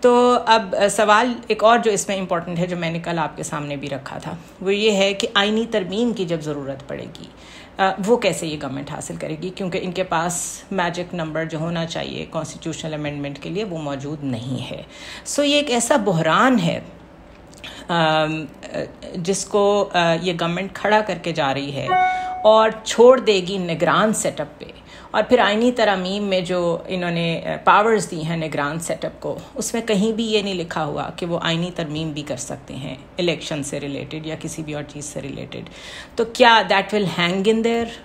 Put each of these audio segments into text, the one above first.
تو اب سوال ایک اور جو اس میں امپورٹنٹ ہے، جو میں نے کل آپ کے سامنے بھی رکھا تھا، وہ یہ ہے کہ آئینی ترمیم کی جب ضرورت پڑے گی وہ کیسے یہ گورنمنٹ حاصل کرے گی، کیونکہ ان کے پاس میجک نمبر جو ہونا چاہیے کانسٹیٹیوشنل امینڈمنٹ کے لیے وہ موجود نہیں ہے۔ سو یہ ایک ایسا بحران ہے جس کو یہ گورنمنٹ کھڑا کر کے جا رہی ہے اور چھوڑ دے گی نگران سیٹ اپ پہ، اور پھر آئینی ترامیم میں جو انہوں نے پاورز دی ہیں نگران سیٹ اپ کو، اس میں کہیں بھی یہ نہیں لکھا ہوا کہ وہ آئینی ترمیم بھی کر سکتے ہیں الیکشن سے ریلیٹڈ یا کسی بھی اور چیز سے ریلیٹڈ۔ تو کیا دیٹ ول ہینگ ان دیر؟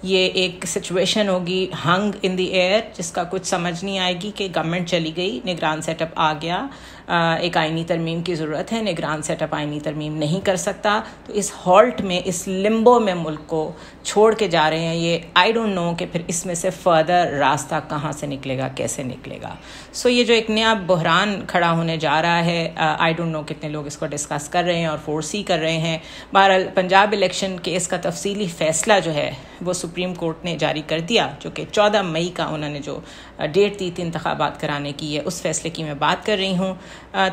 یہ ایک سچویشن ہوگی ہنگ ان دی ایئر، جس کا کچھ سمجھ نہیں آئے گی کہ گورنمنٹ چلی گئی، نگران سیٹ اپ آ گیا، ایک آئینی ترمیم کی ضرورت ہے، نگران سیٹ اپ آئینی ترمیم نہیں کر سکتا، تو اس ہالٹ میں، اس لمبو میں ملک کو چھوڑ کے جا رہے ہیں۔ یہ آئی ڈونٹ نو کہ پھر اس میں سے فردر راستہ کہاں سے نکلے گا، کیسے نکلے گا۔ سو یہ جو ایک نیا بحران کھڑا ہونے جا رہا ہے، آئی ڈونٹ نو کتنے لوگ اس کو ڈسکس کر رہے ہیں اور فورسی کر رہے ہیں۔ بہرحال پنجاب الیکشن کیس کا تفصیلی فیصلہ جو ہے وہ سپریم کورٹ نے جاری کر دیا، جو کہ 14 مئی کا انہوں نے جو ڈیٹ دی تھی انتخابات کرانے کی ہے، اس فیصلے کی میں بات کر رہی ہوں۔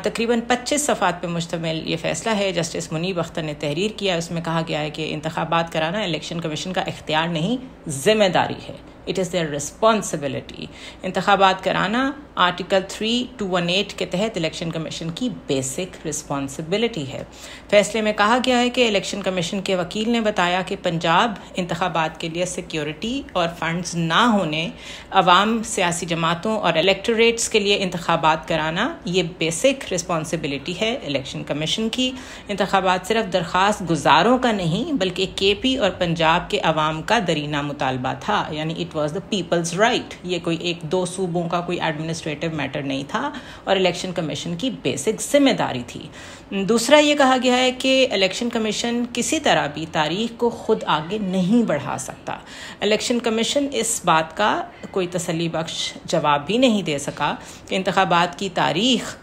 تقریباً 25 صفحات پہ مشتمل یہ فیصلہ ہے، جسٹس منیب اختر نے تحریر کیا۔ اس میں کہا گیا ہے کہ انتخابات کرانا الیکشن کمیشن کا اختیار نہیں، ذمہ داری ہے، اٹ از دیئر ریسپانسبلٹی۔ انتخابات کرانا آرٹیکل 3218 کے تحت الیکشن کمیشن کی بیسک ریسپانسبلٹی ہے۔ فیصلے میں کہا گیا ہے کہ الیکشن کمیشن کے وکیل نے بتایا کہ پنجاب انتخابات کے لیے سیکیورٹی اور فنڈز نہ ہونے، عوام، سیاسی جماعتوں اور الیکٹوریٹس کے لیے انتخابات کرانا یہ بیسک ریسپانسبلٹی ہے الیکشن کمیشن کی۔ انتخابات صرف درخواست گزاروں کا نہیں بلکہ کے پی اور پنجاب کے عوام کا درینہ مطالبہ تھا، یعنی it was the people's right. یہ کوئی ایک دو صوبوں کا کوئی ایڈمنسٹریٹو میٹر نہیں تھا اور الیکشن کمیشن کی بیسک ذمہ داری تھی۔ دوسرا یہ کہا گیا ہے کہ الیکشن کمیشن کسی طرح بھی تاریخ کو خود آگے نہیں بڑھا سکتا۔ الیکشن کمیشن اس بات کا کوئی تسلی بخش جواب بھی نہیں دے سکا کہ انتخابات کی تاریخ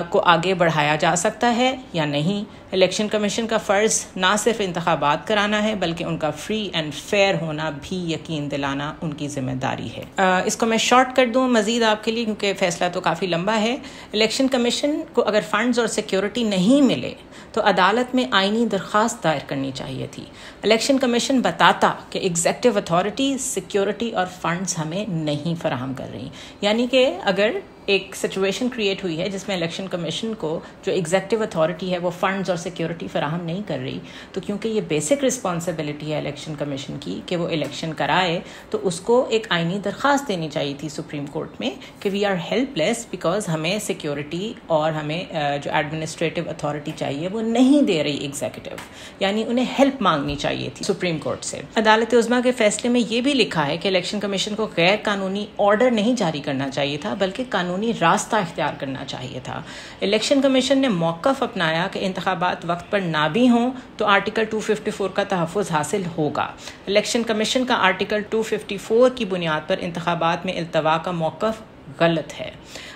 کو آگے بڑھایا جا سکتا ہے یا نہیں۔ الیکشن کمیشن کا فرض نہ صرف انتخابات کرانا ہے بلکہ ان کا فری اینڈ فیئر ہونا بھی یقین دلانا ان کی ذمہ داری ہے۔ اس کو میں شارٹ کر دوں مزید آپ کے لیے، کیونکہ فیصلہ تو کافی لمبا ہے۔ الیکشن کمیشن کو اگر فنڈز اور سیکیورٹی نہیں ملے تو عدالت میں آئینی درخواست دائر کرنی چاہیے تھی۔ الیکشن کمیشن بتاتا کہ ایگزیکٹو اتھارٹی سیکیورٹی اور فنڈز ہمیں نہیں فراہم کر رہی، یعنی کہ اگر ایک سچویشن کریٹ ہوئی ہے جس میں الیکشن کمیشن کو جو ایگزیکٹو اتھارٹی ہے وہ فنڈز اور سیکیورٹی فراہم نہیں کر رہی، تو کیونکہ یہ بیسک رسپانسبلٹی ہے الیکشن کمیشن کی کہ وہ الیکشن کرائے، تو اس کو ایک آئینی درخواست دینی چاہیے تھی سپریم کورٹ میں کہ we are helpless because ہمیں سیکیورٹی اور ہمیں جو ایڈمنسٹریٹو اتھارٹی چاہیے وہ نہیں دے رہی ایگزیکٹو، یعنی انہیں ہیلپ مانگنی چاہیے تھی سپریم کورٹ سے۔ عدالت عظمیٰ کے فیصلے میں یہ بھی لکھا ہے کہ الیکشن کمیشن کو غیر قانونی آرڈر نہیں جاری کرنا چاہیے تھا بلکہ قانونی راستہ اختیار کرنا چاہیے تھا۔ الیکشن کمیشن نے موقف اپنایا کہ انتخابات وقت پر نہ بھی ہوں تو آرٹیکل 254 کا تحفظ حاصل ہوگا۔ الیکشن کمیشن کا آرٹیکل 254 کی بنیاد پر انتخابات میں التوا کا موقف غلط ہے۔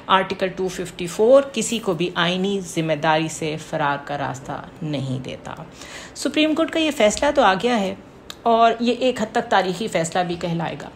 آرٹیکل 254 کسی کو بھی آئینی ذمہ داری سے فرار کا راستہ نہیں دیتا۔ سپریم کورٹ کا یہ فیصلہ تو آ گیا ہے اور یہ ایک حد تک تاریخی فیصلہ بھی کہلائے گا،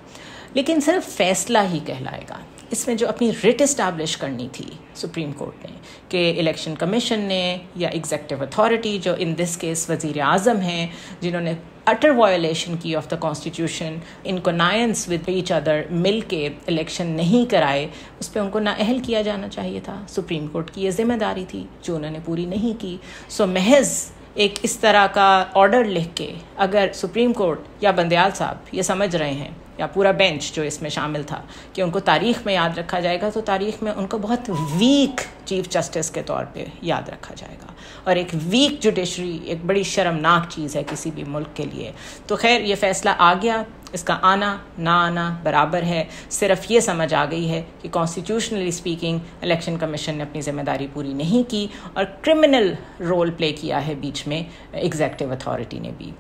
لیکن صرف فیصلہ ہی کہلائے گا۔ اس میں جو اپنی ریٹ اسٹیبلش کرنی تھی سپریم کورٹ نے کہ الیکشن کمیشن نے یا ایگزیکٹو اتھارٹی جو ان دس کیس وزیر اعظم ہیں، جنہوں نے اٹر وائلیشن کی of the constitution in connivance with each other مل کے الیکشن نہیں کرائے، اس پہ ان کو نااہل کیا جانا چاہیے تھا۔ سپریم کورٹ کی یہ ذمہ داری تھی جو انہوں نے پوری نہیں کی۔ سو محض ایک اس طرح کا آرڈر لکھ کے اگر سپریم کورٹ یا بندیال صاحب یہ سمجھ رہے ہیں یا پورا بینچ جو اس میں شامل تھا کہ ان کو تاریخ میں یاد رکھا جائے گا، تو تاریخ میں ان کو بہت ویک چیف جسٹس کے طور پہ یاد رکھا جائے گا، اور ایک ویک جوڈیشری ایک بڑی شرمناک چیز ہے کسی بھی ملک کے لیے۔ تو خیر یہ فیصلہ آ گیا، اس کا آنا نہ آنا برابر ہے، صرف یہ سمجھ آ گئی ہے کہ کانسٹیٹیوشنلی اسپیکنگ الیکشن کمیشن نے اپنی ذمہ داری پوری نہیں کی اور کرمنل رول پلے کیا ہے بیچ میں ایگزیکٹو اتھارٹی نے بھی۔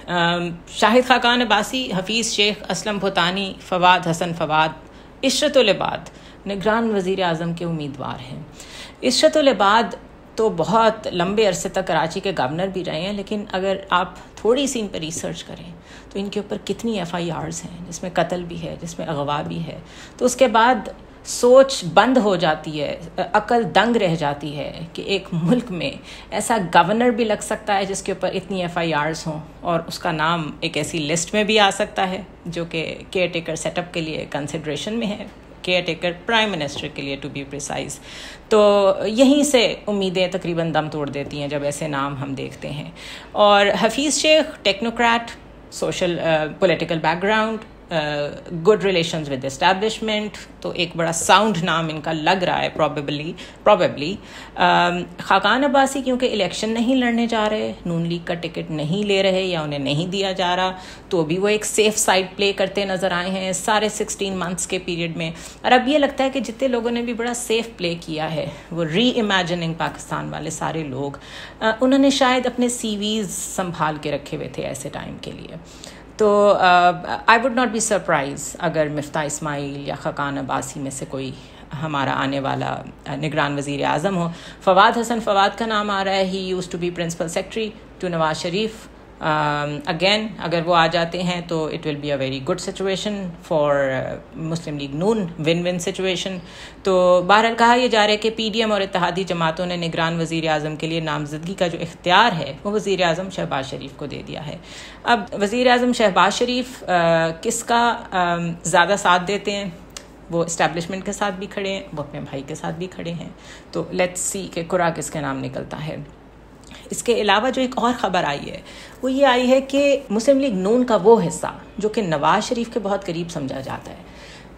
شاہد خاقان عباسی، حفیظ شیخ، اسلم بھوتانی، فواد حسن فواد، عشرت العباد نگران وزیر اعظم کے امیدوار ہیں۔ عشرت العباد تو بہت لمبے عرصے تک کراچی کے گورنر بھی رہے ہیں، لیکن اگر آپ تھوڑی سی ان پہ ریسرچ کریں تو ان کے اوپر کتنی FIRs ہیں جس میں قتل بھی ہے، جس میں اغوا بھی ہے۔ تو اس کے بعد سوچ بند ہو جاتی ہے, عقل دنگ رہ جاتی ہے کہ ایک ملک میں ایسا گورنر بھی لگ سکتا ہے جس کے اوپر اتنی FIRs ہوں, اور اس کا نام ایک ایسی لسٹ میں بھی آ سکتا ہے جو کہ کیئر ٹیکر سیٹ اپ کے لیے کنسیڈریشن میں ہے, کیئر ٹیکر پرائم منسٹر کے لیے ٹو بی پریسائز. تو یہیں سے امیدیں تقریباً دم توڑ دیتی ہیں جب ایسے نام ہم دیکھتے ہیں. اور حفیظ شیخ technocrat, social political back ground, good relations with establishment, تو ایک بڑا ساؤنڈ نام ان کا لگ رہا ہے پروبیبلی. خاقان عباسی کیونکہ الیکشن نہیں لڑنے جا رہے, نون لیگ کا ٹکٹ نہیں لے رہے یا انہیں نہیں دیا جا رہا, تو بھی وہ ایک سیف سائڈ پلے کرتے نظر آئے ہیں سارے 16 منتھس کے پیریڈ میں. اور اب یہ لگتا ہے کہ جتنے لوگوں نے بھی بڑا سیف پلے کیا ہے, وہ ری امیجننگ پاکستان والے سارے لوگ, انہوں نے شاید اپنے CVs سنبھال کے رکھے ہوئے تھے ایسے ٹائم کے لیے. تو I would not be surprised اگر مفتاح اسماعیل یا خاقان عباسی میں سے کوئی ہمارا آنے والا نگران وزیر اعظم ہو. فواد حسن فواد کا نام آ رہا ہے, he use to be principal secretary to Nawaz Sharif. Again اگر وہ آ جاتے ہیں تو it will be a very good situation for Muslim League Noon, win win situation. تو بہرحال کہا یہ جا رہا ہے کہ PDM اور اتحادی جماعتوں نے نگران وزیر اعظم کے لیے نامزدگی کا جو اختیار ہے وہ وزیر اعظم شہباز شریف کو دے دیا ہے. اب وزیر اعظم شہباز شریف کس کا زیادہ ساتھ دیتے ہیں؟ وہ اسٹیبلشمنٹ کے ساتھ بھی کھڑے ہیں, وہ اپنے بھائی کے ساتھ بھی کھڑے ہیں. تو لیٹس سی کہ قرا کس کے نام نکلتا ہے. اس کے علاوہ جو ایک اور خبر آئی ہے وہ یہ آئی ہے کہ مسلم لیگ نون کا وہ حصہ جو کہ نواز شریف کے بہت قریب سمجھا جاتا ہے,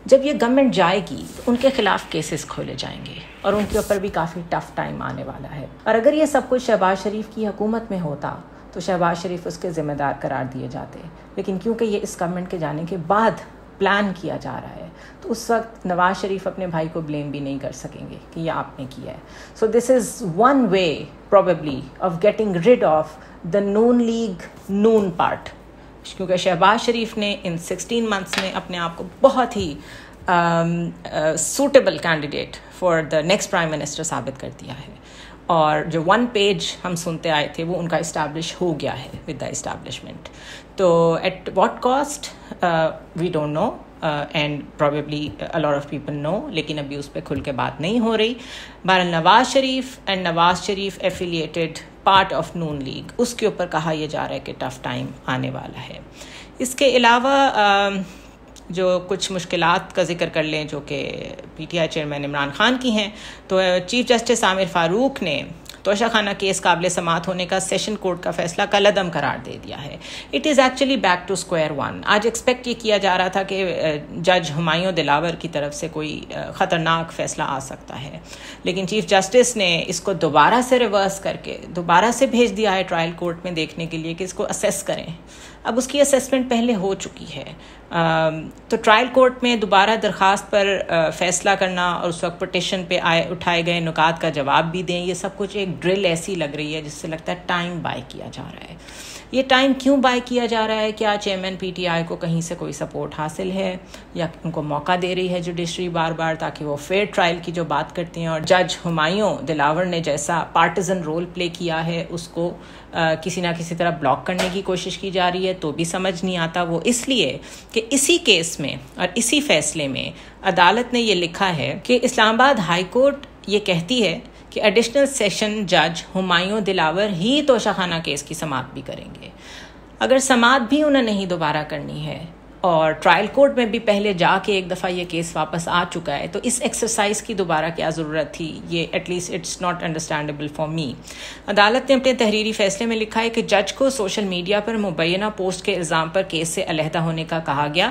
جب یہ گورنمنٹ جائے گی تو ان کے خلاف کیسز کھولے جائیں گے اور ان کے اوپر بھی کافی ٹف ٹائم آنے والا ہے. اور اگر یہ سب کچھ شہباز شریف کی حکومت میں ہوتا تو شہباز شریف اس کے ذمہ دار قرار دیے جاتے, لیکن کیونکہ یہ اس گورنمنٹ کے جانے کے بعد پلان کیا جا رہا ہے تو اس وقت نواز شریف اپنے بھائی کو بلیم بھی نہیں کر سکیں گے کہ یہ آپ نے کیا ہے. So this is one way probably of getting rid of the Noon League Noon part, کیونکہ شہباز شریف نے ان 16 months میں اپنے آپ کو بہت ہی suitable candidate for the next prime minister ثابت کر دیا ہے. اور جو 1 page ہم سنتے آئے تھے وہ ان کا اسٹیبلش ہو گیا ہے with the establishment. تو at what cost we don't know and probably a lot of people know, لیکن ابھی اس پہ کھل کے بات نہیں ہو رہی. بہرحال Nawaz Sharif and Nawaz Sharif affiliated part of Noon League, اس کے اوپر کہا یہ جا رہا ہے کہ ٹف ٹائم آنے والا ہے. اس کے علاوہ جو کچھ مشکلات کا ذکر کر لیں جو کہ PTI چیئرمین عمران خان کی ہیں, تو چیف جسٹس عامر فاروق نے توشہ خانہ کیس قابل سماعت ہونے کا سیشن کورٹ کا فیصلہ کالعدم قرار دے دیا ہے. It is actually back two square one. آج ایکسپیکٹ یہ کیا جا رہا تھا کہ جج ہمایوں دلاور کی طرف سے کوئی خطرناک فیصلہ آ سکتا ہے, لیکن چیف جسٹس نے اس کو دوبارہ سے ریورس کر کے دوبارہ سے بھیج دیا ہے ٹرائل کورٹ میں دیکھنے کے لیے کہ اس کو اسیس کریں. اب اس کی اسیسمنٹ پہلے ہو چکی ہے, تو ٹرائل کورٹ میں دوبارہ درخواست پر فیصلہ کرنا اور اس وقت پٹیشن پہ اٹھائے گئے نکات کا جواب بھی دیں, یہ سب کچھ ایک ڈرل ایسی لگ رہی ہے جس سے لگتا ہے ٹائم بائی کیا جا رہا ہے. یہ ٹائم کیوں بائی کیا جا رہا ہے؟ کیا چیئرمین PTI کو کہیں سے کوئی سپورٹ حاصل ہے یا ان کو موقع دے رہی ہے جوڈیشری بار بار تاکہ وہ فیئر ٹرائل کی جو بات کرتے ہیں, اور جج ہمایوں دلاور نے جیسا پارٹیزن رول پلے کیا ہے اس کو کسی نہ کسی طرح بلاک کرنے کی کوشش کی جا رہی ہے, تو بھی سمجھ نہیں آتا. وہ اس لیے کہ اسی کیس میں اور اسی فیصلے میں عدالت نے یہ لکھا ہے کہ اسلام آباد ہائی کورٹ یہ کہتی ہے کہ ایڈیشنل سیشن جج ہمایوں دلاور ہی توشہ خانہ کیس کی سماعت بھی کریں گے. اگر سماعت بھی انہیں نہیں دوبارہ کرنی ہے اور ٹرائل کورٹ میں بھی پہلے جا کے ایک دفعہ یہ کیس واپس آ چکا ہے, تو اس ایکسرسائز کی دوبارہ کیا ضرورت تھی؟ یہ at least it's not understandable for me. عدالت نے اپنے تحریری فیصلے میں لکھا ہے کہ جج کو سوشل میڈیا پر مبینہ پوسٹ کے الزام پر کیس سے علیحدہ ہونے کا کہا گیا.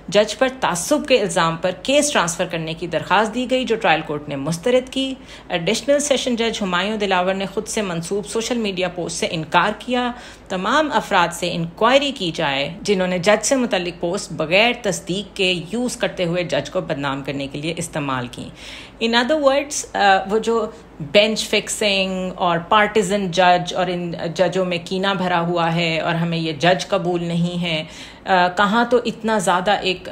جج پر تعصب کے الزام پر کیس ٹرانسفر کرنے کی درخواست دی گئی جو ٹرائل کورٹ نے مسترد کی. ایڈیشنل سیشن جج ہمایوں دلاور نے خود سے منسوب سوشل میڈیا پوسٹ سے انکار کیا. تمام افراد سے انکوائری کی جائے جنہوں نے جج سے متعلق پوسٹ بغیر تصدیق کے یوز کرتے ہوئے جج کو بدنام کرنے کے لیے استعمال کی. ان ادر ورڈز وہ جو بینچ فکسنگ اور پارٹیزن جج اور ان ججوں میں کینہ بھرا ہوا ہے اور ہمیں یہ جج قبول نہیں ہے, کہاں تو اتنا زیادہ ایک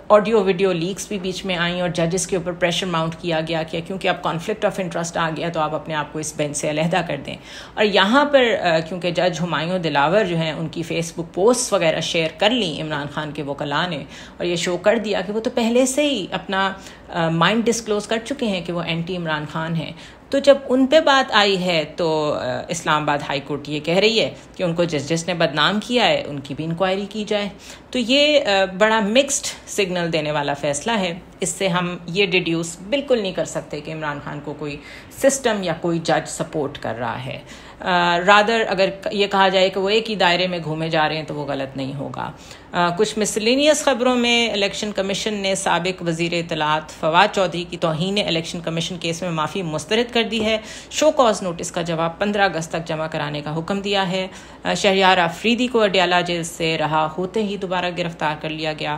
آڈیو ویڈیو لیکس بھی بیچ میں آئیں اور ججز کے اوپر پریشر ماؤنٹ کیا گیا کہ کیونکہ اب کانفلکٹ آف انٹرسٹ آ گیا تو آپ اپنے آپ کو اس بینچ سے علیحدہ کر دیں. اور یہاں پر کیونکہ جج ہمایوں دلاور جو ہیں ان کی فیس بک پوسٹ وغیرہ شیئر کر لیں عمران خان کے وکلاء نے, اور یہ شو کر دیا کہ وہ تو پہلے سے ہی اپنا مائنڈ ڈسکلوز کر چکے ہیں کہ وہ اینٹی عمران خان ہیں. تو جب ان پہ بات آئی ہے تو اسلام آباد ہائی کورٹ یہ کہہ رہی ہے کہ ان کو جس نے بدنام کیا ہے ان کی بھی انکوائری کی جائے. تو یہ بڑا مکسڈ سگنل دینے والا فیصلہ ہے. اس سے ہم یہ ڈیڈیوس بالکل نہیں کر سکتے کہ عمران خان کو کوئی سسٹم یا کوئی جج سپورٹ کر رہا ہے. رادر اگر یہ کہا جائے کہ وہ ایک ہی دائرے میں گھومے جا رہے ہیں تو وہ غلط نہیں ہوگا. کچھ مسلینیس خبروں میں الیکشن کمیشن نے سابق وزیر اطلاعات فواد چودھری کی توہین الیکشن کمیشن کیس میں معافی مسترد کر دی ہے. شو کاز نوٹس کا جواب 15 اگست تک جمع کرانے کا حکم دیا ہے. شہریار آفریدی کو اڈیالہ جیل سے رہا ہوتے ہی دوبارہ گرفتار کر لیا گیا.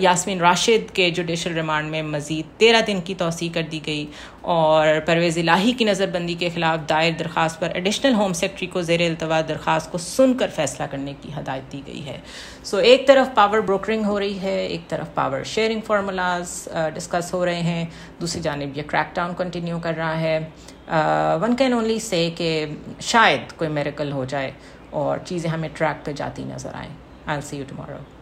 یاسمین راشد کے جوڈیشل ریمانڈ میں مزید 13 دن کی توسیع کر دی گئی. اور پرویز الہی کی نظر بندی کے خلاف دائر درخواست پر ایڈیشنل ہوم سیکرٹری کو زیر التوا درخواست کو سن کر فیصلہ کرنے کی ہدایت دی گئی ہے. ایک طرف پاور بروکرنگ ہو رہی ہے, ایک طرف پاور شیئرنگ فارمولاز ڈسکس ہو رہے ہیں, دوسری جانب یہ کریک ڈاؤن کنٹینیو کر رہا ہے. ون کین اونلی سے کہ شاید کوئی میریکل ہو جائے اور چیزیں ہمیں ٹریک پہ جاتی نظر آئیں. I'll see you tomorrow.